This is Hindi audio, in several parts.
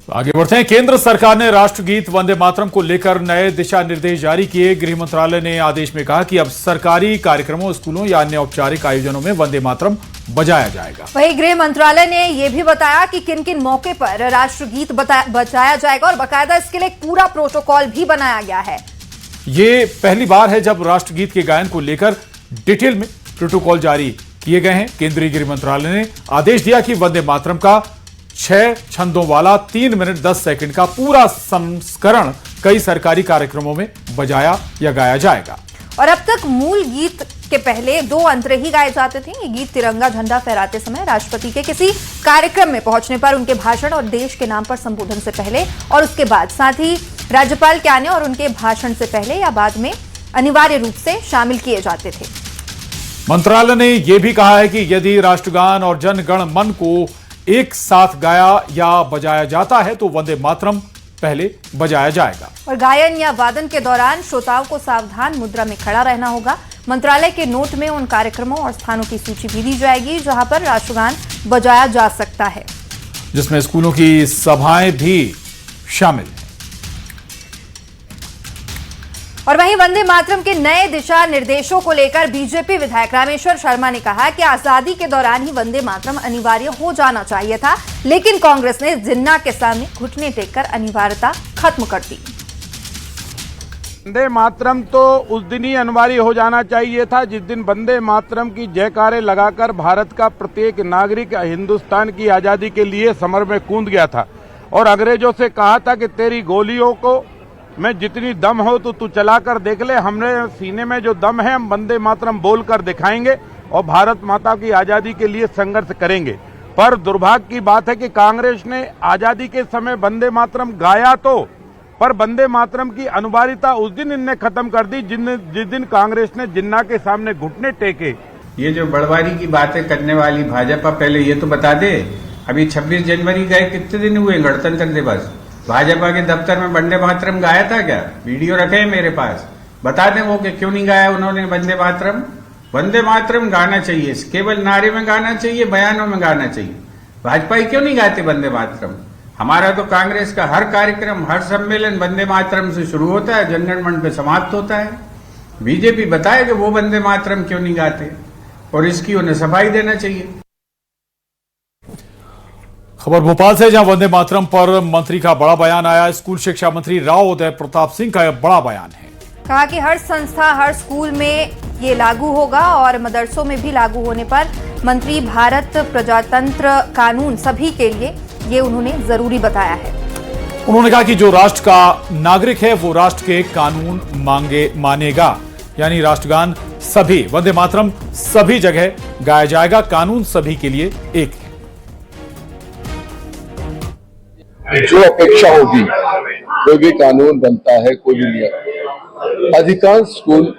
आगे बढ़ते हैं। केंद्र सरकार ने राष्ट्रगीत वंदे मातरम को लेकर नए दिशा निर्देश जारी किए। गृह मंत्रालय ने आदेश में कहा कि अब सरकारी कार्यक्रमों, स्कूलों या अन्य औपचारिक आयोजनों में वंदे मातरम बजाया जाएगा। वहीं गृह मंत्रालय ने यह भी बताया कि किन किन मौके पर राष्ट्रगीत बजाया जाएगा और बाकायदा इसके लिए एक पूरा प्रोटोकॉल भी बनाया गया है। ये पहली बार है जब राष्ट्रगीत के गायन को लेकर डिटेल में प्रोटोकॉल जारी किए गए हैं। केंद्रीय गृह मंत्रालय ने आदेश दिया कि वंदे मातरम का 6 छंदों वाला 3 मिनट 10 सेकंड का पूरा संस्करण कई सरकारी कार्यक्रमों में बजाया या गाया जाएगा। और अब तक मूल गीत के पहले 2 अंतरे ही गाए जाते थे। ये गीत तिरंगा झंडा फहराते समय, राष्ट्रपति के किसी कार्यक्रम में पहुंचने पर, उनके भाषण और देश के नाम पर संबोधन से पहले और उसके बाद, साथ ही राज्यपाल के आने और उनके भाषण से पहले या बाद में अनिवार्य रूप से शामिल किए जाते थे। मंत्रालय ने यह भी कहा है कि यदि राष्ट्रगान और जन गण मन को एक साथ गाया या बजाया जाता है तो वंदे मातरम पहले बजाया जाएगा। और गायन या वादन के दौरान श्रोताओं को सावधान मुद्रा में खड़ा रहना होगा। मंत्रालय के नोट में उन कार्यक्रमों और स्थानों की सूची भी दी जाएगी जहां पर राष्ट्रगान बजाया जा सकता है, जिसमें स्कूलों की सभाएं भी शामिल हैं। और वहीं वंदे मातरम के नए दिशा निर्देशों को लेकर बीजेपी विधायक रामेश्वर शर्मा ने कहा कि आजादी के दौरान ही वंदे मातरम अनिवार्य हो जाना चाहिए था, लेकिन कांग्रेस ने जिन्ना के सामने घुटने टेककर अनिवार्यता खत्म कर दी। वंदे मातरम तो उस दिन ही अनिवार्य हो जाना चाहिए था जिस दिन वंदे मातरम की जयकारे लगाकर भारत का प्रत्येक नागरिक हिंदुस्तान की आजादी के लिए समर में कूद गया था और अंग्रेजों से कहा था कि तेरी गोलियों को मैं जितनी दम हो तो तू चलाकर देख ले, हमने सीने में जो दम है हम वंदे मातरम बोलकर दिखाएंगे और भारत माता की आजादी के लिए संघर्ष करेंगे। पर दुर्भाग्य की बात है कि कांग्रेस ने आजादी के समय वंदे मातरम गाया तो, पर वंदे मातरम की अनिवार्यता उस दिन इनने खत्म कर दी जिस दिन कांग्रेस ने जिन्ना के सामने घुटने टेके। ये जो बड़वारी की बातें करने वाली भाजपा, पहले ये तो बता दे, अभी 26 जनवरी गए कितने दिन हुए गणतंत्र दिवस? भाजपा के दफ्तर में वंदे मातरम गाया था क्या? वीडियो रखे हैं मेरे पास, बता दें वो कि क्यों नहीं गाया उन्होंने वंदे मातरम। वंदे मातरम गाना चाहिए, केवल नारे में गाना चाहिए, बयानों में गाना चाहिए। भाजपा क्यों नहीं गाते वंदे मातरम? हमारा तो कांग्रेस का हर कार्यक्रम, हर सम्मेलन वंदे मातरम से शुरू होता है, जनगण मन पे समाप्त होता है। बीजेपी बताए कि वो वंदे मातरम क्यों नहीं गाते और इसकी उन्हें सफाई देना चाहिए। खबर भोपाल से, जहां वंदे मातरम पर मंत्री का बड़ा बयान आया। स्कूल शिक्षा मंत्री राव उदय प्रताप सिंह का यह बड़ा बयान है। कहा कि हर संस्था, हर स्कूल में ये लागू होगा और मदरसों में भी लागू होने पर मंत्री भारत प्रजातंत्र कानून सभी के लिए, ये उन्होंने जरूरी बताया है। उन्होंने कहा कि जो राष्ट्र का नागरिक है वो राष्ट्र के कानून मानेगा, यानी राष्ट्रगान सभी, वंदे मातरम सभी जगह गाया जाएगा। कानून सभी के लिए एक है। जो अपेक्षा होगी, कोई भी कानून बनता है, कोई भी नियम, अधिकांश स्कूल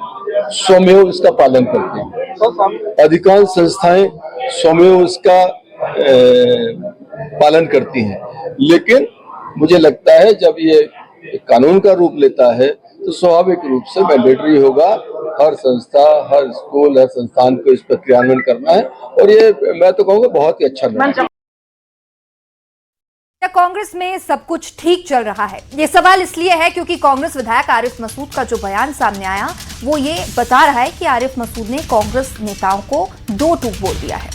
स्वमेव इसका पालन करते हैं, अधिकांश संस्थाएं स्वमेव इसका पालन करती हैं। लेकिन मुझे लगता है जब ये कानून का रूप लेता है तो स्वाभाविक रूप से मैंडेटरी होगा, हर संस्था, हर स्कूल, हर संस्थान को इस पर क्रियान्वयन करना है। और ये मैं तो कहूँगा बहुत ही अच्छा निर्णय। कांग्रेस में सब कुछ ठीक चल रहा है, ये सवाल इसलिए है क्योंकि कांग्रेस विधायक आरिफ मसूद का जो बयान सामने आया वो ये बता रहा है कि आरिफ मसूद ने कांग्रेस नेताओं को 2 टूक बोल दिया है।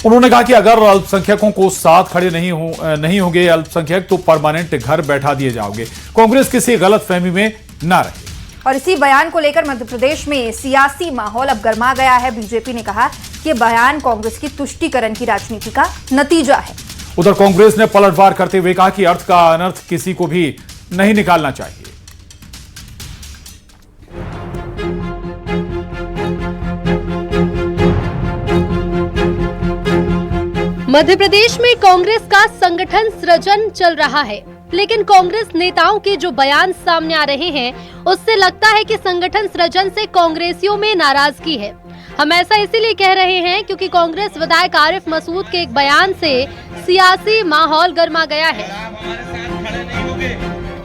उन्होंने कहा कि अगर अल्पसंख्यकों को साथ खड़े नहीं होंगे अल्पसंख्यक तो परमानेंट घर बैठा दिए जाओगे। कांग्रेस किसी गलतफहमी में ना रहे। और इसी बयान को लेकर मध्य प्रदेश में सियासी माहौल अब गर्मा गया है। बीजेपी ने कहा कि ये बयान कांग्रेस की तुष्टीकरण की राजनीति का नतीजा है। उधर कांग्रेस ने पलटवार करते हुए कहा कि अर्थ का अनर्थ किसी को भी नहीं निकालना चाहिए। मध्य प्रदेश में कांग्रेस का संगठन सृजन चल रहा है, लेकिन कांग्रेस नेताओं के जो बयान सामने आ रहे हैं उससे लगता है कि संगठन सृजन से कांग्रेसियों में नाराजगी है। हम ऐसा इसीलिए कह रहे हैं क्योंकि कांग्रेस विधायक आरिफ मसूद के एक बयान से सियासी माहौल गर्मा गया है।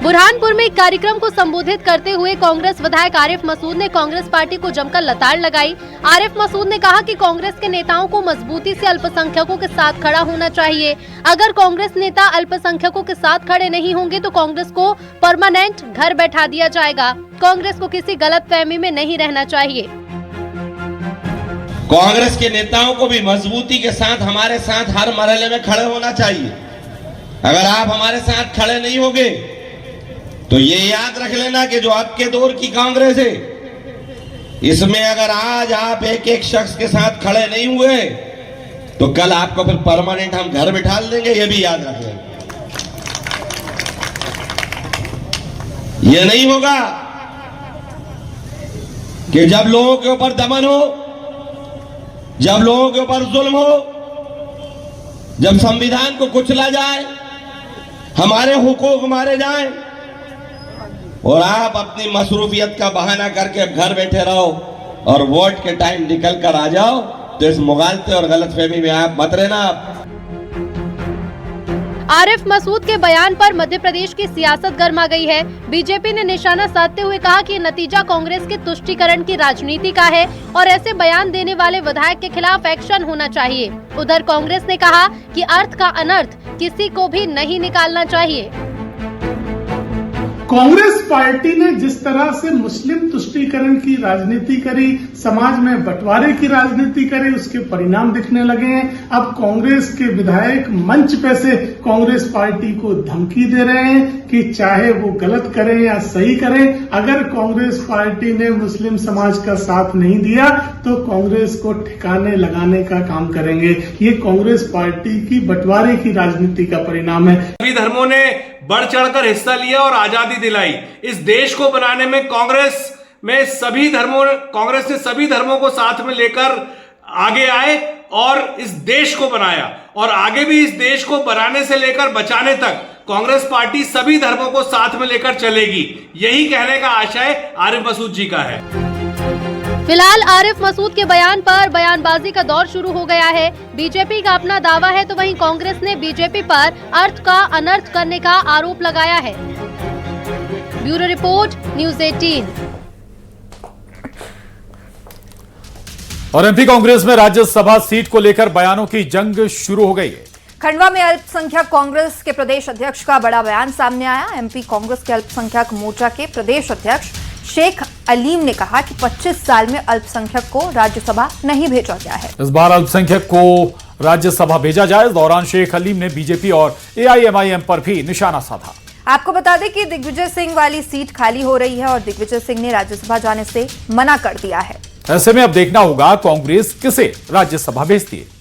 बुरहानपुर में एक कार्यक्रम को संबोधित करते हुए कांग्रेस विधायक आरिफ मसूद ने कांग्रेस पार्टी को जमकर लताड़ लगाई। आरिफ मसूद ने कहा कि कांग्रेस के नेताओं को मजबूती से अल्पसंख्यकों के साथ खड़ा होना चाहिए। अगर कांग्रेस नेता अल्पसंख्यकों के साथ खड़े नहीं होंगे तो कांग्रेस को परमानेंट घर बैठा दिया जाएगा। कांग्रेस को किसी गलतफहमी में नहीं रहना चाहिए। कांग्रेस के नेताओं को भी मजबूती के साथ हमारे साथ हर मरहले में खड़े होना चाहिए। अगर आप हमारे साथ खड़े नहीं होंगे तो ये याद रख लेना कि जो अब के दौर की कांग्रेस है, इसमें अगर आज आप एक एक शख्स के साथ खड़े नहीं हुए तो कल आपको फिर परमानेंट हम घर बिठा देंगे, ये भी याद रख लेना। ये नहीं होगा कि जब लोगों के ऊपर दमन हो, जब लोगों के ऊपर जुल्म हो, जब संविधान को कुचला जाए, हमारे हुकूक मारे जाएं और आप अपनी मसरूफियत का बहाना करके घर बैठे रहो और वोट के टाइम निकल कर आ जाओ, तो इस मुगालते और गलतफहमी में आप मत रहना। आरिफ मसूद के बयान पर मध्य प्रदेश की सियासत गर्मा गई है। बीजेपी ने निशाना साधते हुए कहा कि नतीजा कांग्रेस के तुष्टीकरण की राजनीति का है और ऐसे बयान देने वाले विधायक के खिलाफ एक्शन होना चाहिए। उधर कांग्रेस ने कहा कि अर्थ का अनर्थ किसी को भी नहीं निकालना चाहिए। कांग्रेस पार्टी ने जिस तरह से मुस्लिम तुष्टीकरण की राजनीति करी, समाज में बंटवारे की राजनीति करी, उसके परिणाम दिखने लगे हैं। अब कांग्रेस के विधायक मंच पे से कांग्रेस पार्टी को धमकी दे रहे हैं कि चाहे वो गलत करें या सही करें, अगर कांग्रेस पार्टी ने मुस्लिम समाज का साथ नहीं दिया तो कांग्रेस को ठिकाने लगाने का काम करेंगे। ये कांग्रेस पार्टी की बंटवारे की राजनीति का परिणाम है। सभी धर्मों ने बढ़ चढ़कर हिस्सा लिया और आजादी दिलाई। इस देश को बनाने में कांग्रेस ने सभी धर्मों को साथ में लेकर आगे आए और इस देश को बनाया, और आगे भी इस देश को बनाने से लेकर बचाने तक कांग्रेस पार्टी सभी धर्मों को साथ में लेकर चलेगी। यही कहने का आशय आरिफ मसूद जी का है। फिलहाल आरिफ मसूद के बयान पर बयानबाजी का दौर शुरू हो गया है। बीजेपी का अपना दावा है तो वहीं कांग्रेस ने बीजेपी पर अर्थ का अनर्थ करने का आरोप लगाया है। Bureau report, news 18। और एमपी कांग्रेस में राज्यसभा सीट को लेकर बयानों की जंग शुरू हो गई है। खंडवा में अल्पसंख्यक कांग्रेस के प्रदेश अध्यक्ष का बड़ा बयान सामने आया। एमपी कांग्रेस के अल्पसंख्यक मोर्चा के प्रदेश अध्यक्ष शेख अलीम ने कहा कि 25 साल में अल्पसंख्यक को राज्यसभा नहीं भेजा गया है। इस बार अल्पसंख्यक को राज्यसभा भेजा जाए। इस दौरान शेख अलीम ने बीजेपी और एआईएमआईएम पर भी निशाना साधा। आपको बता दें कि दिग्विजय सिंह वाली सीट खाली हो रही है और दिग्विजय सिंह ने राज्यसभा जाने से मना कर दिया है। ऐसे में अब देखना होगा कांग्रेस किसे राज्यसभा भेजती है।